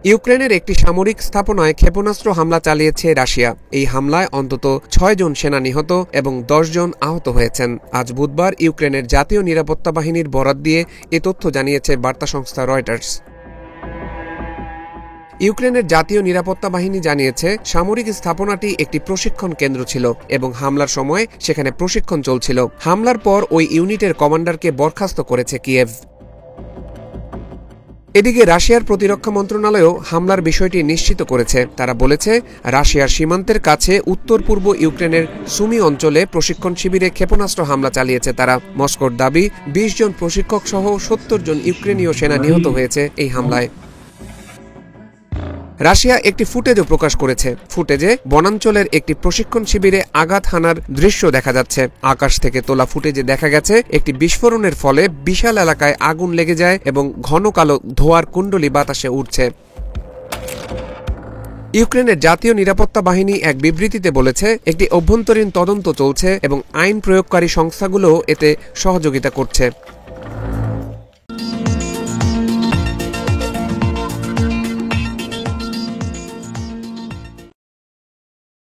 ইউক্রেনের একটি সামরিক স্থাপনায় ক্ষেপণাস্ত্র হামলা চালিয়েছে রাশিয়া। এই হামলায় অন্তত ৬ জন সেনা নিহত এবং ১০ জন আহত হয়েছেন। আজ বুধবার ইউক্রেনের জাতীয় নিরাপত্তা বাহিনীর বরাত দিয়ে এ তথ্য জানিয়েছে বার্তা সংস্থা রয়টার্স। ইউক্রেনের জাতীয় নিরাপত্তা বাহিনী জানিয়েছে সামরিক স্থাপনাটি একটি প্রশিক্ষণ কেন্দ্র ছিল এবং হামলার সময় সেখানে প্রশিক্ষণ চলছিল। হামলার পর ওই ইউনিটের কমান্ডারকে বরখাস্ত করেছে কিয়েভ। এদিকে রাশিয়ার প্রতিরক্ষা মন্ত্রণালয়ও হামলার বিষয়টি নিশ্চিত করেছে। তারা বলেছে, রাশিয়ার সীমান্তের কাছে উত্তর পূর্ব ইউক্রেনের সুমি অঞ্চলে প্রশিক্ষণ শিবিরে ক্ষেপণাস্ত্র হামলা চালিয়েছে তারা। মস্কোর দাবি, ২০ জন প্রশিক্ষক সহ ৭০ জন ইউক্রেনীয় সেনা নিহত হয়েছে এই হামলায়। রাশিয়া একটি ফুটেজও প্রকাশ করেছে। ফুটেজে বনাঞ্চলের একটি প্রশিক্ষণ শিবিরে আঘাত হানার দৃশ্য দেখা যাচ্ছে। আকাশ থেকে তোলা ফুটেজে দেখা গেছে একটি বিস্ফোরণের ফলে বিশাল এলাকায় আগুন লেগে যায় এবং ঘন কালো ধোঁয়ার কুণ্ডলী বাতাসে উঠছে। ইউক্রেনের জাতীয় নিরাপত্তা বাহিনী এক বিবৃতিতে বলেছে, একটি অভ্যন্তরীণ তদন্ত চলছে এবং আইন প্রয়োগকারী সংস্থাগুলোও এতে সহযোগিতা করছে।